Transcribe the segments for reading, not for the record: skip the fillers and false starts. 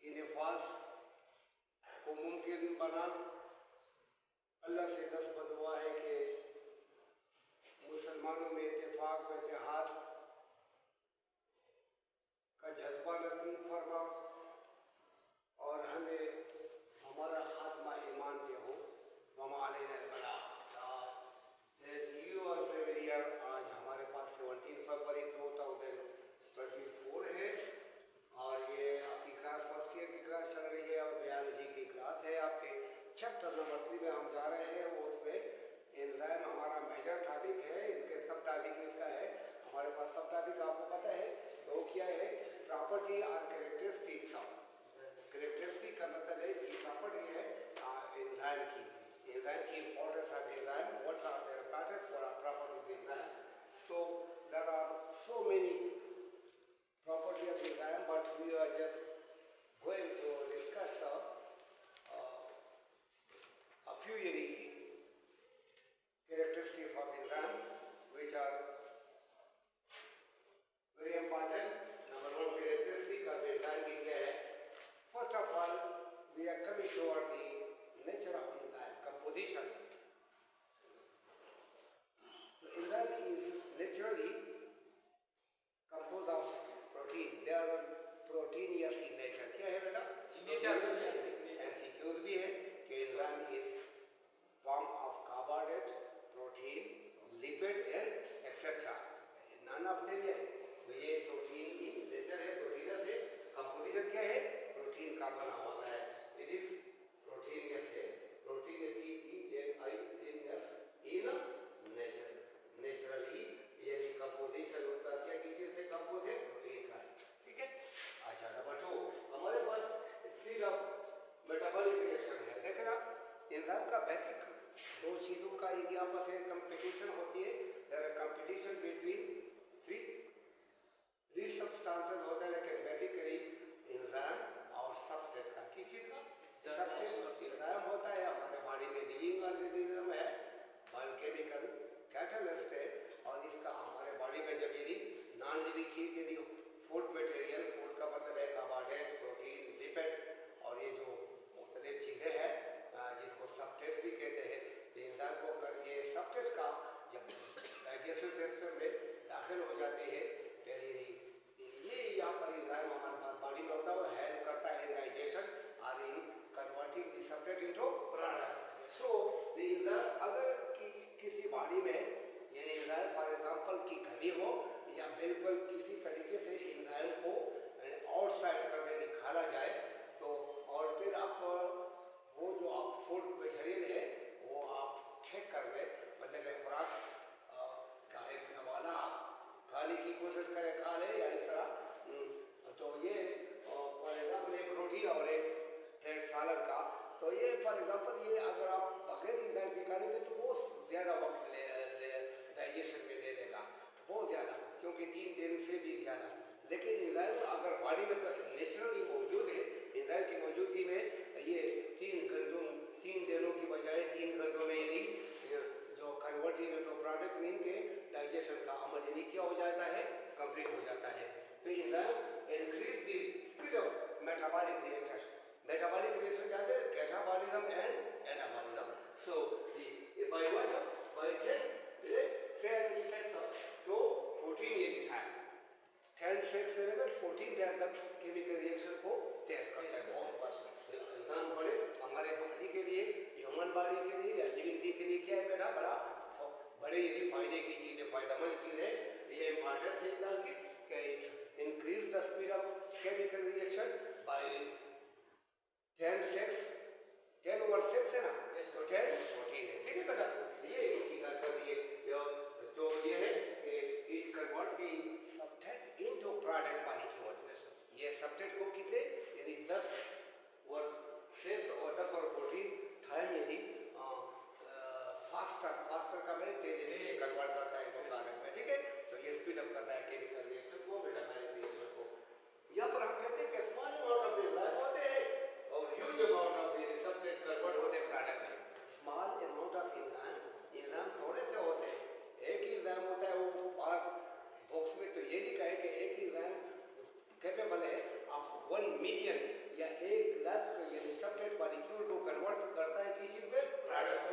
इन नफाज को मुमकिन बना। अल्लाह से दस्त दुआ है कि मुसलमानों में इत्तेफाक व इत्तेहाद का जज्बा नसीब फरमा और हमें हमारा खात्मा ईमान पे हो। आज हमारे पास 17 फरवरी 2024 है और ये आपकी क्लास फर्स्ट ईयर की क्लास चल रही है और बायोलॉजी की क्लास है। आपके चैप्टर नंबर 3 में हम जा रहे हैं। वो उसमें एंजाइम हमारा मेजर टॉपिक है। इनके सब टॉपिक इसका है। हमारे पास सब टॉपिक आपको पता है तो क्या है, प्रॉपर्टी और कैरेक्टरिस्टिक्स ऑफ। कैरेक्टरिस्टिक का मतलब है इसकी प्रॉपर्टी है एंजाइम की importance of enzyme, what are their patterns, what are properties of enzyme. So there are so many properties of enzyme, but we are just going to discuss a few characteristics of enzyme which are very important. Number one characteristic of enzyme is here. First of all, we are coming toward the nature of enzyme composition. The enzyme is naturally composed of protein. They are proteinous in nature. क्या है बेटा? MCQs भी है कि enzyme is form of carbohydrate, protein, lipid and etc. None of them है। तो ये protein की नेचर है, प्रोटीनस है। कंपोजिशन क्या है? प्रोटीन का बना हुआ है। It is proteinous है। नेचुरली यानी कंपोजिशन उसका क्या किसी से कंपोज है? प्रोटीन का है। ठीक है। अच्छा नंबर 2 हमारे पास स्पीड ऑफ मेटाबॉलिक रिएक्शन है। देखना एंजाइम का बेसिक दो चीजों का यदि आपस में कंपटीशन होती है, there are competition between three substances होता है, लेकिन बेसिकली एंजाइम और सबस्ट्रेट का किस चीज का? एंजाइम होता है हमारे बॉडी में लिविंग ऑर्गेनिज्म है, बायोकेमिकल कैटलिस्ट है और इसका हमारे बॉडी में जब यदि नॉन लिविंग चीज यदि फूड मटेरियल, फूड का मतलब है कार्बोहाइड्रेट, प्रोटीन, लिपिड और ये जो मुख्तलिफ चीज़ें हैं जिसको सबस्ट्रेट भी कहते हैं, एंजाइम को ये सबस्ट्रेट का जब डाइजेस्टिव सिस्टम में दाखिल हो जाते हैं फिर ये यहाँ पर एंजाइम हमारे पास बॉडी में होता है, हेल्प करता है डाइजेशन और in converting the substrate into product. So अगर किसी बॉडी में यानी एंजाइम फॉर एग्जांपल की कमी हो या बिल्कुल किसी तरीके से एंजाइम को आउटसाइड करके निकाला जाए तो और फिर आप वो जो आप फूड मटेरियल है वो आप चेक कर ले, मतलब खुराक का एक वाला खाने की कोशिश करें, खा ले या इस तरह तो ये फॉर एग्जाम्पल एक रोटी और एक प्लेट सालन का, तो ये फॉर एग्जांपल ये अगर आप बगैर एंजाइम के करेंगे तो बहुत ज़्यादा वक्त डाइजेशन में ले लेगा, बहुत ज़्यादा, क्योंकि 3 दिन से भी ज़्यादा। लेकिन एंजाइम अगर बॉडी में नेचुरली मौजूद है, एंजाइम की मौजूदगी में ये 3 दिनों की बजाय 3 घंटों में यानी जो कन्वर्टिंग इनटू प्रोडक्ट मीन के डाइजेशन का अमल यानी क्या हो जाता है? कंप्लीट हो जाता है। तो enzyme increase the speed of metabolic reaction. Metabolic reaction जाते हैं catabolism and anabolism. So by what? By 10 sex तो 14 ये लिखा है 10 सेक्स से लेकर 14 टाइम तक केमिकल रिएक्शन को तेज करता है। बहुत बस इंसान बड़े हमारे बॉडी के लिए, ह्यूमन बॉडी के लिए या लिविंग थिंग के लिए क्या है बेटा? बड़े यदि फायदे की चीज़ है, फायदेमंद चीज़ है, ये इंपॉर्टेंस है इंसान की कि increase the speed of chemical reaction by 10 sex 10 over 6 है ना, तो 10 14 है। ठीक है बेटा, ये इसकी बात कर दिए जो ये है कि it convert the substrate into product body की ओर। ये सबस्ट्रेट को कितने यदि 10 और 6 और 10 और 14 टाइम यदि फास्टर का मैंने तेजी से कन्वर्ट करता है इनको प्रोडक्ट में। ठीक है, तो ये स्पीड अप करता है केमिकल रिएक्शन को, मेटाबॉलिक रिएक्शन को। यहाँ पर हम कहते हैं कि स्मॉल अमाउंट ऑफ एंजाइम होते हैं और huge amount of substrate convert होते हैं प्रोडक्ट में। स्मॉल अमाउंट ऑफ एंजाइम थोड़े से होते हैं। एक ही एंजाइम होता है, वो पास बॉक्स में तो ये लिखा है कि एक ही एंजाइम कैपेबल है ऑफ 1 मिलियन या 1,00,000 यानी सबस्ट्रेट मॉलिक्यूल को कन्वर्ट करता है किसी में प्रोडक्ट।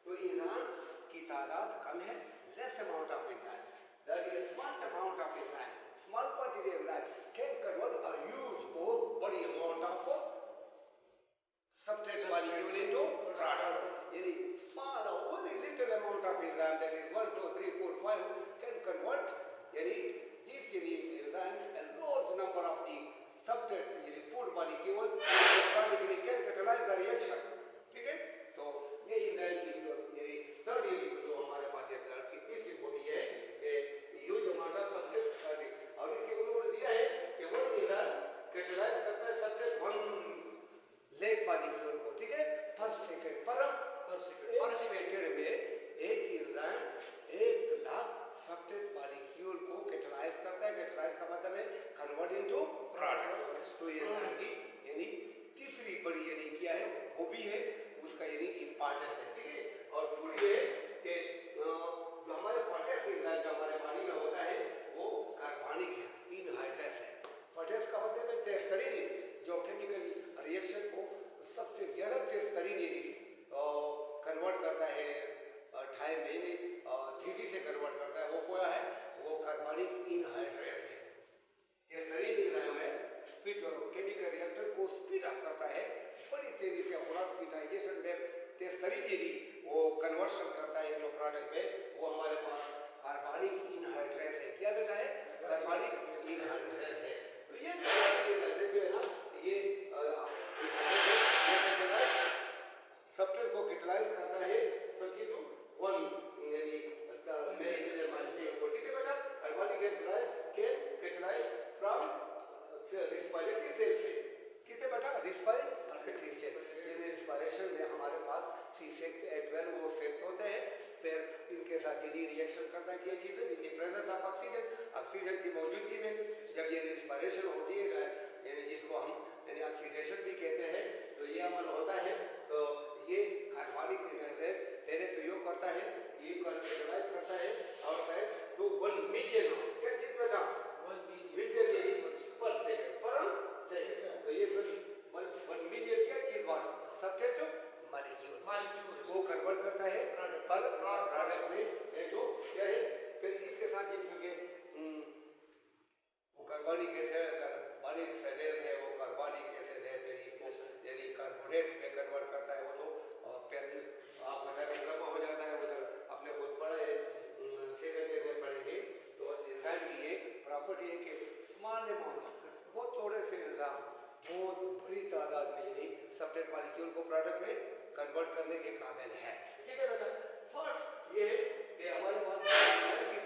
तो एंजाइम की तादाद कम है, less amount of enzyme, that is small amount of enzyme, small quantity of enzyme can convert a huge बहुत बड़ी amount of substrate molecule into product. यानी small or very little amount of enzyme, that is 1, 2, 3, 4, 5 can convert यानी this यानी enzyme and large number of the substrate यानी food molecule यानी can catalyze the reaction. ठीक है? तो ये enzyme की यानी third यानी जो हमारे पास एक की तीसरी होती है कि यूज amount of substrate और इसके उन्होंने दिया है कि वो enzyme catalyze करता है substrate 1 लेक मॉलिक्यूल को, ठीक है, पर सेकंड में एक एंजाइम 1,00,000 सबस्ट्रेट मॉलिक्यूल को कैटलाइज करता है। कैटलाइज का मतलब है कन्वर्ट इनटू प्रोडक्ट। तो ये यानी तीसरी बड़ी यानी क्या है हॉबी है उसका यानी इंपॉर्टेंस है, ठीक है। और फुल ये है कि जो हमारे पोटेस एंजाइम जो हमारे बॉडी में होता है वो कार्बनिक है, इनहाइड्रस है। पोटेस का मतलब है तेस्तरीन जो केमिकल रिएक्शन को सबसे ज्यादा तेस्तरीन यानी कन्वर्ट करता है, 2.5 महीने तेजी से कन्वर्ट करता है, वो क्या है, वो कार्बनिक इनहाइड्रेस है। तेस्तरीन एंजाइम है स्पीड केमिकल रिएक्टर को स्पीड अप करता है बड़ी तेजी से, खुराक की डाइजेशन में तेस्तरीन यदि वो कन्वर्शन करता है जो प्रोडक्ट में, वो हमारे पास कार्बनिक इनहाइड्रेस है। क्या बेटा है, कार्बनिक इनहाइड्रेस है। तो ये जो है ना ये सबस्ट्रेट को कैटलाइज करता है तो कि जो 1 यानी ठीक है बेटा, कार्बनिक कैटलाइज फ्रॉम रेस्पिरेटरी सेल से कितने बेटा रेस्पिरेटरी सेल। यानी रेस्पिरेशन में हमारे पास C12 वो सेल्स होते हैं, फिर इनके साथ यदि रिएक्शन करता है क्या चीज़ in the presence of oxygen की मौजूदगी में जब ये रेस्पिरेशन होती है यानी जिसको हम यानी ऑक्सीडेशन भी कहते हैं, तो ये अमल होता है। तो ये कार्बनिक इनहाइड्रेट पहले तो योग करता है, ये कैटलाइज करता है और फिर तो 1 मिलियन क्या चीज बेटा 1 मिलियन यानी पर सेकंड। तो ये 1 मिलियन क्या चीज बात सबस्ट्रेट मॉलिक्यूल वो कन्वर्ट करता है पर प्रोडक्ट में ये जो क्या है। फिर इसके साथ ये चूंकि वो कार्बनिक एसिड कार्बनिक सल्फेट है, वो कार्बनिक एसिड है, फिर इसको यानी कार्बोनेट में कन्वर्ट करता है। वो तो फिर आप बता हो जाता है, उधर अपने खुद पढ़े सेकंड ईयर में पढ़ेंगे। तो एंजाइम की ये प्रॉपर्टी है कि स्मॉल अमाउंट बहुत थोड़े से एंजाइम बहुत बड़ी तादाद में यानी सबस्ट्रेट मॉलिक्यूल को प्रोडक्ट में कन्वर्ट करने के काबिल है, ठीक है बेटा। फर्स्ट ये कि हमारे पास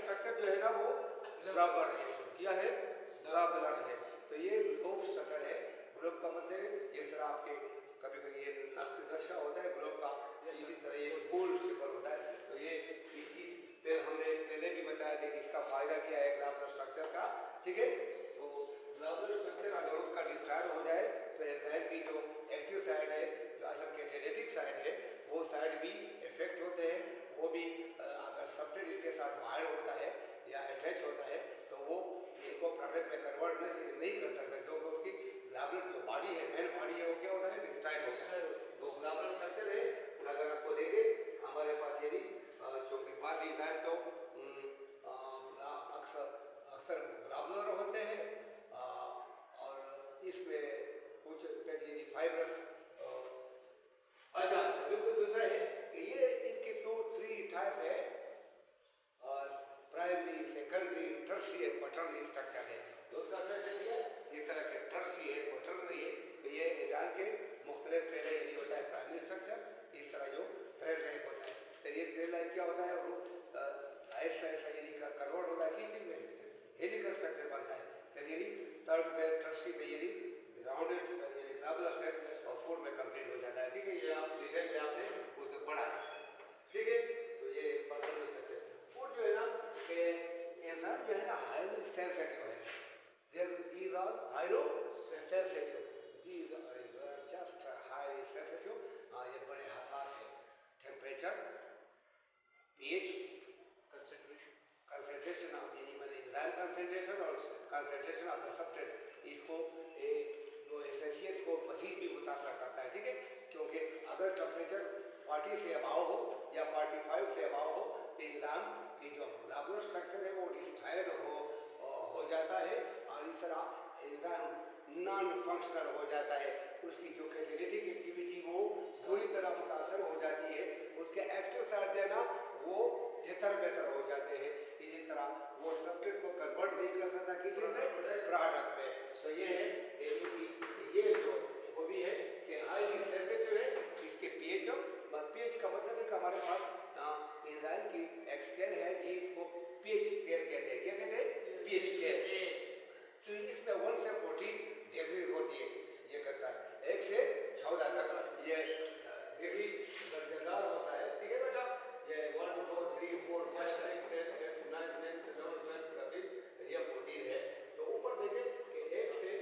स्ट्रक्चर जो है ना वो ग्लोबुलर है। क्या है, ग्लोबुलर है। तो ये ग्लोब स्ट्रक्चर है। ग्लोब का मतलब जिस तरह आपके कभी कभी ये नक्शा होता है ग्लोब का, इसी तरह ये गोल शेप होता है। तो ये इसकी फिर हमने पहले भी बताया था कि इसका फायदा क्या है ग्लोबुलर स्ट्रक्चर का, ठीक है। तो ग्लोबुलर स्ट्रक्चर अगर उसका डिस्ट्रॉय हो जाए तो एंजाइम की जो एक्टिव साइड है, जो असल कैटालिटिक साइड है, वो साइड भी इफेक्ट होते हैं। वो भी अगर सबस्ट्रेट के साथ बाइंड होता है या अटैच होता है तो वो इनको प्रोडक्ट में कन्वर्ट नहीं कर सकता, क्योंकि उसकी ग्लोबुलर जो बॉडी है, मेन बॉडी है, वो क्या होता है डिस्ट्रॉय होता है। तो ग्लोबुलर स्ट्रक्चर है। अगर आपको देंगे हमारे पास यदि चूंकि बाकी एंजाइम तो अक्सर ग्लोबुलर होते हैं और इसमें कुछ यदि फाइब्रस। अच्छा बिल्कुल दूसरा है कि ये इनके 2-3 टाइप है, primary, secondary, tertiary, quaternary structure है। तो उसका स्ट्रक्चर दिया इस तरह के टर्शियरी है, क्वाटरनरी है। तो ये डाल के मुख्तलिफ पहले यानी होता है प्राइमरी स्ट्रक्चर, इस तरह जो थ्रेड लाइन होता है। फिर ये थ्रेड लाइन क्या होता है, वो ऐसा यानी कन्वर्ट होता है किसी में हेलिकल स्ट्रक्चर बनता है। फिर यानी थर्ड में टर्शियरी में यानी राउंडेड यानी ग्लोबुलर सेट और फोर्थ में कंप्लीट हो जाता है, ठीक है। ये आप डिजाइन में आपने उसमें पढ़ा है, ठीक है। तो ये क्वाटरनरी स्ट्रक्चर। फोर्थ जो है ना कि एंजाइम जो है ना हाईली सेंसिटिव है। These are highly sensitive. These are just highly sensitive. ये बड़े हसास है। टेम्परेचर, pH, concentration of यानी मैंने एंजाइम concentration और concentration of the substrate, इसको जो एसेंशियल को मजीद भी मुतासर करता है, ठीक है। क्योंकि अगर टेम्परेचर 40 से अबाव हो या 45 से अबाव हो तो एंजाइम की जो मोलेकुलर स्ट्रक्चर है वो डिस्ट्रॉयड हो जाता है और इस तरह एंजाइम नॉन फंक्शनल हो जाता है। उसकी जो कैटालिटिक एक्टिविटी वो पूरी तरह मुतासर हो जाती है, उसके एक्टिव साइड है ना वो तितर बेतर हो जाते हैं। इसी तरह वो सब्सट्रेट को कन्वर्ट नहीं कर सकता किसी में प्रोडक्ट में। तो ये है ये जो भी है कि हाईली सेंसिटिव है, इसके पीएच पीएच का मतलब है कि हमारे पास एंजाइम की एक स्केल है जिसको पीएच स्केल कहते हैं। क्या कहते हैं? PH scale. तो इसमें 1 से 14 डिग्री होती है, ये करता है 1 से 14 तक ये डिग्री दर्जेदार होता है, ठीक है बेटा। ये 1 2 3 4 5 6 7 8 9 10 11 12 13 ये 14 है। तो ऊपर देखें कि 1 से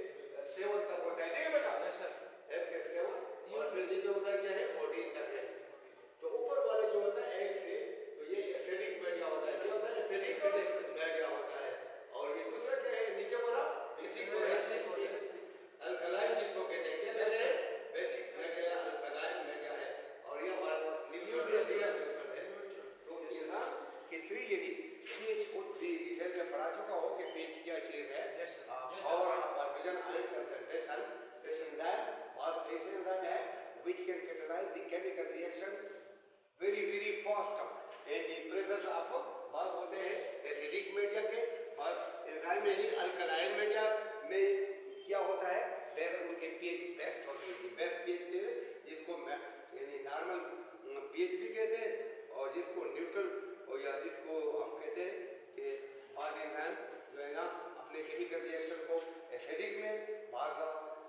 7 तक होता है, ठीक है बेटा। Yes sir. 1 से 7 और फिर नीचे होता है क्या है 14 तक है। तो ऊपर वाले जो होता है 1 से, तो ये एसिडिक मीडिया होता है। क्या होता है? एसिडिक मीडिया होता है। और ये दूसरा क्या है नीचे वाला? बेसिक मीडिया, अल्कलाइन जिसको कहते हैं। क्या कहते हैं? बेसिक मीडिया अल्कलाइन मीडिया है। और ये हमारे पास न्यूट्रल मीडिया है। तो यहाँ कितनी यदि पीएच को डिटेल में पढ़ा चुका हो कि पीएच क्या चीज है और परविजन आयन कंसंट्रेशन एंजाइम बहुत ऐसे एंजाइम है which can catalyze the chemical reaction very fast and in presence of बाद होते हैं एसिडिक मीडिया के। बाद एंजाइम में अल्कलाइन मीडिया में क्या होता है उनके पीएच बेस्ट होती है। बेस्ट पीएच जिसको यानी नॉर्मल पीएच भी कहते हैं और जिसको न्यूट्रल या जिसको हम कहते हैं कि बाद एंजाइम जो है ना अपने केमिकल रिएक्शन को एसिडिक में, बाद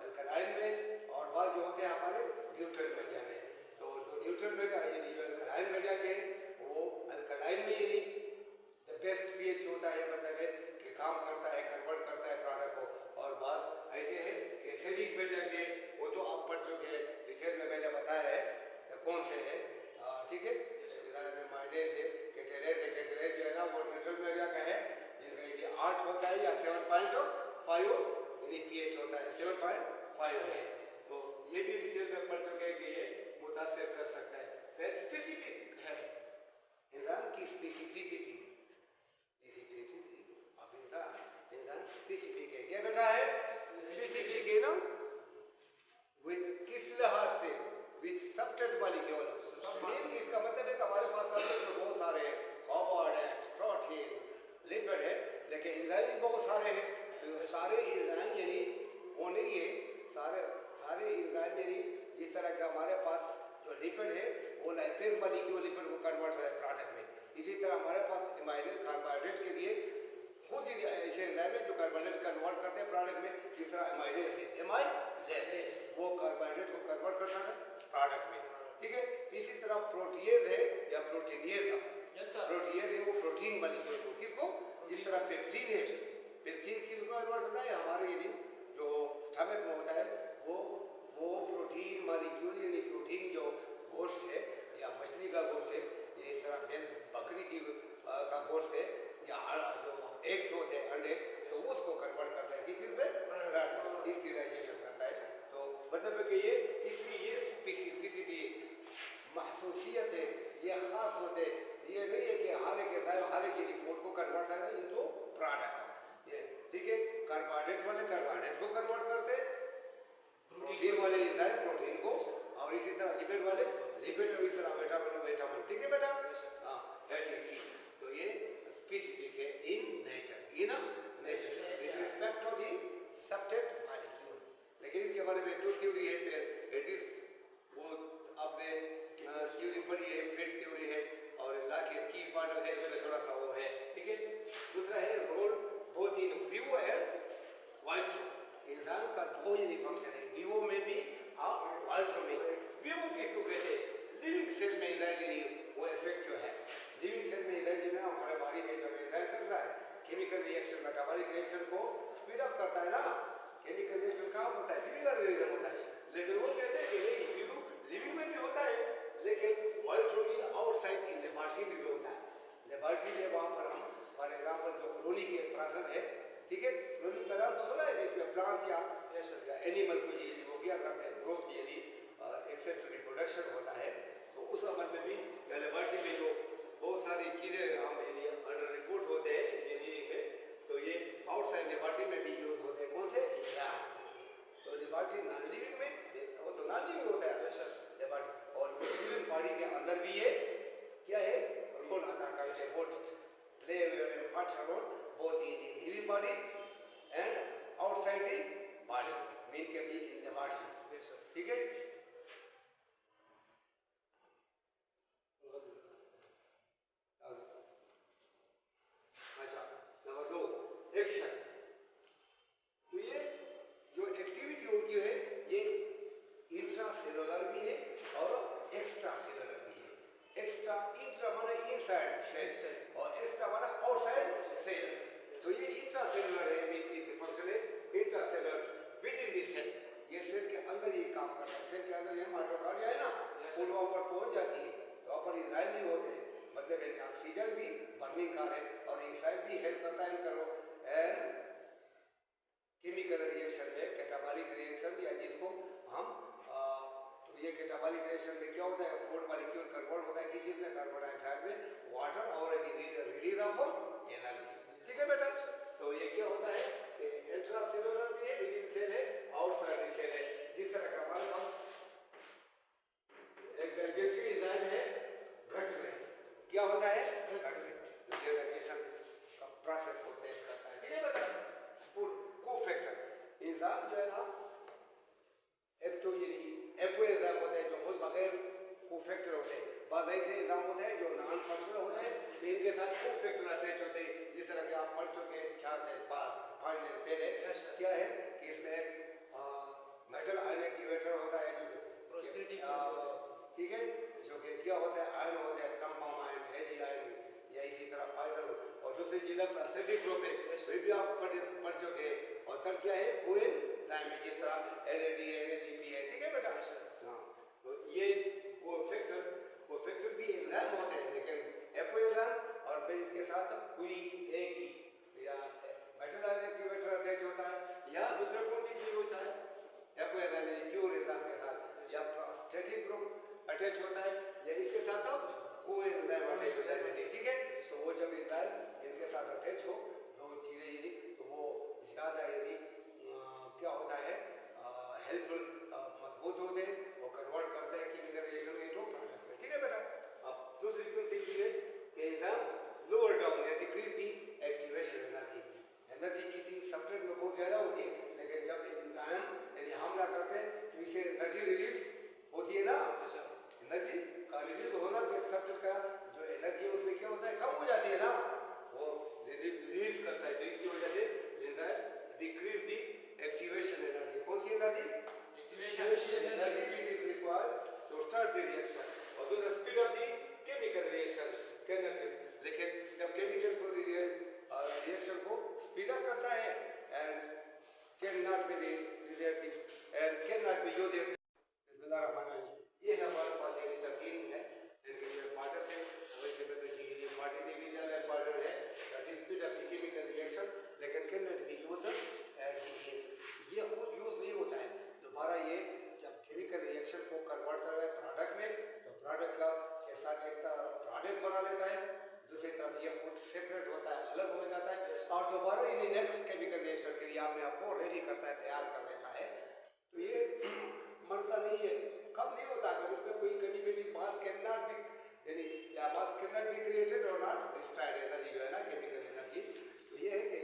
अल्कलाइन में और बाद जो होते हैं हमारे न्यूट्रल मीडिया में। तो जो न्यूट्रल मीडिया यानी जो अल्कलाइन मीडिया के वो अल्कलाइन में यानी द बेस्ट पीएच होता है, मतलब है कि काम करता है, कन्वर्ट करता है प्रोडक्ट को। और बात ऐसे है कि एसिडिक मीडिया के वो तो आप पढ़ चुके हैं, डिटेल में मैंने बताया है कौन से है, ठीक है। माइलेज है, कैटेलेज जो है ना वो न्यूट्रल मीडिया का है, जिनका यदि 8 होता है या 7.5 यानी पीएच होता है 7.5 है। तो ये भी डिटेल में पढ़ चुके हैं कि ये मुतासिर कर सकता है। फिर स्पेसिफिक है एंजाइम की स्पेसिफिसिटी अब एंजाइम स्पेसिफिक है। क्या बेटा है? स्पेसिफिक है ना। विद किस लिहाज से? With substrate molecule. मेन इसका मतलब है कि हमारे पास सब्सट्रेट बहुत सारे हैं, कार्बोहाइड्रेट, प्रोटीन, लिपिड है, लेकिन एंजाइम भी बहुत सारे हैं। तो सारे एंजाइम यानी वो नहीं है, सारे एंजाइम यानी जिस तरह का हमारे पास जो लिपिड है वो लाइपेज मॉलिक्यूल लिपिड को कन्वर्ट है प्रोडक्ट में, इसी तरह हमारे पास एमाइलेज कार्बोहाइड्रेट के लिए खुद ही ऐसे एंजाइम है जो कार्बोहाइड्रेट कन्वर्ट करते हैं प्रोडक्ट में। जिस तरह एमाइलेज है, एमाइलेज वो कार्बोहाइड्रेट को कन्वर्ट करता है प्रोडक्ट में, ठीक है। इसी तरह प्रोटीएज है या प्रोटीनेज है। प्रोटीएज है वो प्रोटीन मॉलिक्यूल को, किसको? जिस तरह पेप्सिन है, पेप्सिन किसको कन्वर्ट करता है? हमारे यानी जो स्टमक में होता है वो प्रोटीन मॉलिक्यूल यानी प्रोटीन जो गोश्त है या मछली का गोश्त है, ये इस तरह बकरी की का गोश्त है या जो एग्स होते हैं अंडे, तो उसको कन्वर्ट करता है किसी में इसकी डाइजेशन करता है। तो मतलब है कि ये इसकी ये स्पेसिफिसिटी महसूसियत है, ये खास होते हैं। ये नहीं है कि हारे के फूड को कन्वर्ट करना इनको प्रोडक्ट ये, ठीक है। कार्बोहाइड्रेट वाले कार्बोहाइड्रेट को कन्वर्ट करते हैं, प्रोटीन वाले एंजाइम प्रोटीन को, और इसी तरह लिपिड वाले लिपिड, और इस तरह विटामिन, ठीक है बेटा। हाँ दैट इज। तो ये स्पेसिफिक है in nature with respect to the substrate molecule. लेकिन इसके बारे में 2 थ्योरी है। फिर इट इज वो आपने थ्योरी पढ़ी है, फिट थ्योरी है, और लाकिन की मॉडल है उसमें थोड़ा सा वो है, ठीक है। दूसरा है role both in vivo and vitro. इंसान का 2 यानी फंक्शन है, विवो में भी और वाइट्रो में। विवो किसको कहते हैं? लिविंग सेल में एंजाइम वो इफेक्ट जो है लिविंग सेल में एंजाइम हमारे बॉडी में जो एंजाइम करता है केमिकल रिएक्शन, मेटाबॉलिक रिएक्शन को स्पीड अप करता है ना। केमिकल रिएक्शन कहाँ होता है? लिविंग ऑर्गेनिज्म होता है। लेकिन वो कहते हैं कि लिविंग में भी होता है, लेकिन vitro in outside in laboratory में भी होता है। लेबोरेटरी में वहाँ पर हम फॉर एग्जाम्पल जो कॉलोनी के प्रेजेंट है ठीक है। क्लोनिंग का नाम तो सुना है, जिसमें प्लांट्स या एनिमल को ये वो क्या करते हैं, ग्रोथ की यदि एक्सेप्ट रिप्रोडक्शन होता है, तो उस अमल में भी लेबोरेटरी में जो बहुत सारी चीज़ें हम यदि अंडर रिपोर्ट होते हैं इंजीनियरिंग में, तो ये आउटसाइड लेबोरेटरी में भी यूज होते हैं। कौन से एग्जाम, तो लेबोरेटरी नॉन लिविंग में वो तो नॉन लिविंग होता है लेबोरेटरी, और लिविंग बॉडी के अंदर भी ये क्या है, रोल अदा करते हैं, both play part role both in the living body and outside the body, mean के भी इन लेबोरेटरी, ठीक है। अच्छा, नंबर 2 एक्शन। तो ये जो एक्टिविटी उनकी है ये इंट्रा सेलुलर भी है और एक्स्ट्रा सेलुलर भी है। एक्स्ट्रा इंट्रा माने इनसाइड सेल और एक्स्ट्रा माने आउटसाइड सेल। तो ये इंट्रा सेलुलर है, इसकी फंक्शन है intra cellular within the cell, ये सेल के अंदर ये काम करता है। सेल के अंदर ये माइटोकॉन्ड्रिया है ना, वो वहाँ पर पहुंच जाती है, तो वहाँ पर इज़ाइल नहीं होते, मतलब ऑक्सीजन भी बर्निंग कार है और इज़ाइल भी हेल्प करता है करो एंड केमिकल रिएक्शन में कैटाबॉलिक रिएक्शन, या जिसको हम तो ये कैटाबॉलिक रिएक्शन में क्या होता है, फूड मॉलिक्यूल कन्वर्ट होता है किसी में कार्बन डाइऑक्साइड में वाटर और रिलीज ऑफ एनर्जी, ठीक है बेटा। तो ये क्या होता है कि इंट्रासेलुलर भी है, विद इन सेल है, आउटसाइड सेल है। जिस तरह का हमारे पास एक डाइजेस्टिव एंजाइम है गट में, क्या होता है गट में जो डाइजेशन का प्रोसेस को तेज करता है, ठीक है बेटा। कोफैक्टर एंजाइम जो है ना, एक तो ये एपो एंजाइम होता है जो खुद बगैर कोफैक्टर होते हैं, बाद ऐसे एंजाइम होते हैं जो नॉन फंक्शनल होते हैं, इनके साथ कोफैक्टर अटैच होते हैं। जिस तरह के आप पढ़ चुके हैं 4 दिन 5 दिन पहले, क्या है कि इसमें मेटल आयन एक्टिवेटर होता है जो ठीक है, जो कि क्या होता है आयन होते हैं, कंपाउंड आयन, एजी आयन, या इसी तरह फाइबर, और दूसरी चीज़ एसिडिक ग्रुप है, ये भी आप पढ़ चुके हैं। और तब क्या है कोएन टाइम में जिस तरह एलएडी एनएडीपी है, ठीक है बेटा। हाँ, तो ये कोफैक्टर भी एंजाइम होते हैं, लेकिन एपो एंजाइम और फिर इसके साथ कोई एक ही या मेटल आयन एक्टिवेटर अटैच होता है, या दूसरा कौन सी चीज़ होता है एपो एंजाइम प्योर एंजाइम के साथ, या प्रोस्टेटिक ग्रुप अटैच होता है, या इसके साथ अब कोएंजाइम अटैच होता है, ठीक है। तो वो जब एंजाइम इनके साथ अटैच हो, दो चीज़ें यदि, तो वो ज़्यादा यदि क्या होता है हेल्पफुल मजबूत होते हैं, वो कन्वर्ट करते हैं केमिकल रिएक्शन इनटू प्रोडक्ट में, ठीक है बेटा। अब दूसरी कौन सी चीज़ है कि एंजाइम लोअर डाउन या डिक्रीज दी एक्टिवेशन एनर्जी किसी सब्सट्रेट में बहुत ज़्यादा होती है, लेकिन जब एंजाइम यदि हमला करते हैं तो इससे एनर्जी रिलीज होती है ना, एनर्जी का रिलीज होना तो सब्सट्रेट का जो एनर्जी है उसमें क्या होता है कम हो जाती है ना, वो रिलीज करता है, तो इसकी वजह से डिक्रीज दी एक्टिवेशन एनर्जी। कौन सी energy? Activation energy is required to start the reaction और to speed up the chemical reaction can not, लेकिन जब केमिकल को रिएक्शन को स्पीड अप करता है and can not B reactive and can not be used. बिस्मिल्लाहिर्रहमानिर्रहीम, ये है हमारे पास ये तरकीब है, इनके जो पार्टस है वैसे में तो जी पार्टी ने भी ज़्यादा पार्टर है that is speed up the chemical reaction, लेकिन can not be used at the end, ये खुद यूज नहीं होता है दोबारा। ये जब केमिकल रिएक्शन को कन्वर्ट कर रहा है प्रोडक्ट में, तो प्रोडक्ट का के साथ एक प्रोडक्ट बना लेता है, दूसरी तरफ ये खुद सेपरेट होता है, अलग हो जाता है, और दोबारा ये नेक्स्ट केमिकल रिएक्शन के लिए आपको रेडी करता है, तैयार कर देता है। तो ये मरता नहीं है, कम नहीं होता, अगर उसमें कोई कमी पेशी मास कैन नॉट बी यानी या मास कैन नॉट बी क्रिएटेड और नॉट डिस्ट्रॉयड एनर्जी जो है ना केमिकल एनर्जी, तो ये है कि